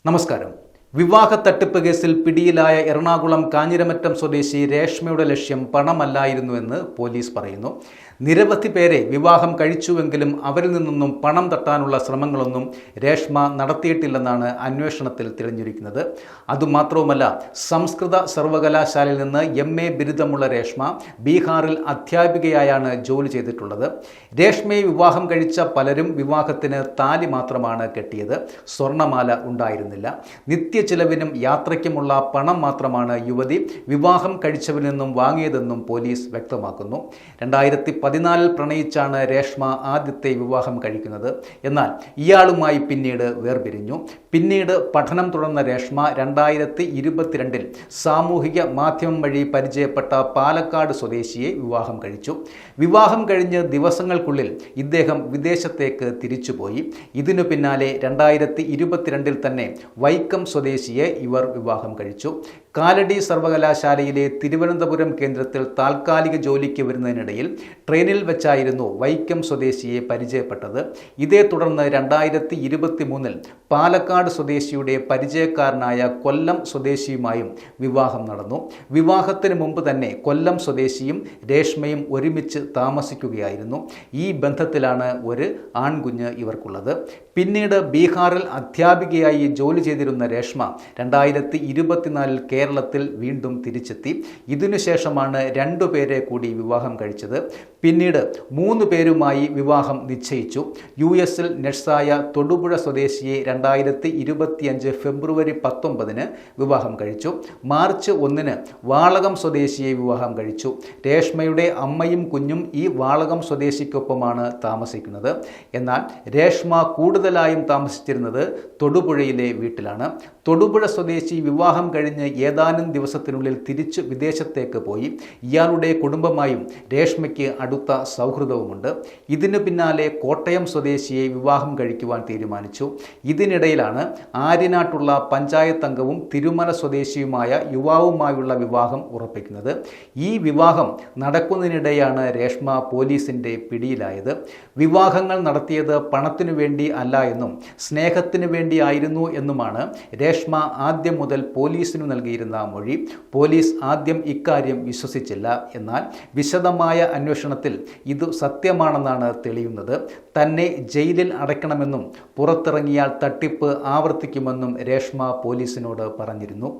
നമസ്കാരം. വിവാഹ തട്ടിപ്പ് കേസിൽ പിടിയിലായ എറണാകുളം കാഞ്ഞിരമറ്റം സ്വദേശി രേഷ്മയുടെ ലക്ഷ്യം പണമല്ലായിരുന്നുവെന്ന് പോലീസ് പറയുന്നു. നിരവധി പേരെ വിവാഹം കഴിച്ചുവെങ്കിലും അവരിൽ നിന്നൊന്നും പണം തട്ടാനുള്ള ശ്രമങ്ങളൊന്നും രേഷ്മ നടത്തിയിട്ടില്ലെന്നാണ് അന്വേഷണത്തിൽ തെളിഞ്ഞിരിക്കുന്നത്. അതുമാത്രവുമല്ല, സംസ്കൃത സർവകലാശാലയിൽ നിന്ന് MA ബിരുദമുള്ള രേഷ്മ ബീഹാറിൽ അധ്യാപികയായാണ് ജോലി ചെയ്തിട്ടുള്ളത്. രേഷ്മയെ വിവാഹം കഴിച്ച പലരും വിവാഹത്തിന് താലി മാത്രമാണ് കെട്ടിയത്. സ്വർണ്ണമാല ഉണ്ടായിരുന്നില്ല. നിത്യചിലവിനും യാത്രയ്ക്കുമുള്ള പണം മാത്രമാണ് യുവതി വിവാഹം കഴിച്ചവരിൽ നിന്നും വാങ്ങിയതെന്നും പോലീസ് വ്യക്തമാക്കുന്നു. 2014 പ്രണയിച്ചാണ് രേഷ്മ ആദ്യത്തെ വിവാഹം കഴിക്കുന്നത്. എന്നാൽ ഇയാളുമായി പിന്നീട് വേർപിരിഞ്ഞു. പിന്നീട് പഠനം തുടർന്ന രേഷ്മ 2022 സാമൂഹിക മാധ്യമം വഴി പരിചയപ്പെട്ട പാലക്കാട് സ്വദേശിയെ വിവാഹം കഴിച്ചു. വിവാഹം കഴിഞ്ഞ് ദിവസങ്ങൾക്കുള്ളിൽ ഇദ്ദേഹം വിദേശത്തേക്ക് തിരിച്ചുപോയി. ഇതിനു പിന്നാലെ 2022 തന്നെ വൈക്കം സ്വദേശിയെ ഇവർ വിവാഹം കഴിച്ചു. കാലടി സർവകലാശാലയിലെ തിരുവനന്തപുരം കേന്ദ്രത്തിൽ താൽക്കാലിക ജോലിക്ക് വരുന്നതിനിടയിൽ ട്രെയിനിൽ വെച്ചായിരുന്നു വൈക്കം സ്വദേശിയെ പരിചയപ്പെട്ടത്. ഇതേ തുടർന്ന് 2023 പാലക്കാട് സ്വദേശിയുടെ പരിചയക്കാരനായ കൊല്ലം സ്വദേശിയുമായും വിവാഹം നടന്നു. വിവാഹത്തിന് മുമ്പ് തന്നെ കൊല്ലം സ്വദേശിയും രേഷ്മയും ഒരുമിച്ച് താമസിക്കുകയായിരുന്നു. ഈ ബന്ധത്തിലാണ് ഒരു ആൺകുഞ്ഞ് ഇവർക്കുള്ളത്. പിന്നീട് ബീഹാറിൽ അധ്യാപികയായി ജോലി ചെയ്തിരുന്ന രേഷ്മ 2024 കേരളത്തിൽ വീണ്ടും തിരിച്ചെത്തി. ഇതിനുശേഷമാണ് 2 പേരെ കൂടി വിവാഹം കഴിച്ചത്. പിന്നീട് 3 പേരുമായി വിവാഹം നിശ്ചയിച്ചു. US-ൽ നഴ്സായ തൊടുപുഴ സ്വദേശിയെ 2025 ഫെബ്രുവരി 19 വിവാഹം കഴിച്ചു. മാർച്ച് 1 വാളകം സ്വദേശിയെ വിവാഹം കഴിച്ചു. രേഷ്മയുടെ അമ്മയും കുഞ്ഞും ഈ വാളകം സ്വദേശിക്കൊപ്പമാണ് താമസിക്കുന്നത്. എന്നാൽ രേഷ്മ കൂടുതലായും താമസിച്ചിരുന്നത് തൊടുപുഴയിലെ വീട്ടിലാണ്. തൊടുപുഴ സ്വദേശി വിവാഹം കഴിഞ്ഞ് ഏതാനും ദിവസത്തിനുള്ളിൽ തിരിച്ച് വിദേശത്തേക്ക് പോയി. ഇയാളുടെ കുടുംബമായും രേഷ്മയ്ക്ക് അടുത്ത സൗഹൃദവുമുണ്ട്. ഇതിനു പിന്നാലെ കോട്ടയം സ്വദേശിയെ വിവാഹം കഴിക്കുവാൻ തീരുമാനിച്ചു. ഇതിനിടയിലാണ് ആര്യനാട്ടുള്ള പഞ്ചായത്ത് അംഗവും തിരുമല സ്വദേശിയുമായ യുവാവുമായുള്ള വിവാഹം ഉറപ്പിക്കുന്നത്. ഈ വിവാഹം നടക്കുന്നതിനിടെയാണ് രേഷ്മ പോലീസിൻ്റെ പിടിയിലായത്. വിവാഹങ്ങൾ നടത്തിയത് പണത്തിനു വേണ്ടി അല്ല എന്നും സ്നേഹത്തിനു വേണ്ടിയായിരുന്നു എന്നുമാണ് രേഷ്മ ആദ്യം മുതൽ പോലീസിനു നൽകിയിരുന്ന മൊഴി. പോലീസ് ആദ്യം ഇക്കാര്യം വിശ്വസിച്ചില്ല. എന്നാൽ വിശദമായ അന്വേഷണത്തിൽ ഇത് സത്യമാണെന്നാണ് തെളിയുന്നത്. തന്നെ ജയിലിൽ അടയ്ക്കണമെന്നും പുറത്തിറങ്ങിയാൽ തട്ടിപ്പ് ആവർത്തിക്കുമെന്നും രേഷ്മ പോലീസിനോട് പറഞ്ഞിരുന്നു.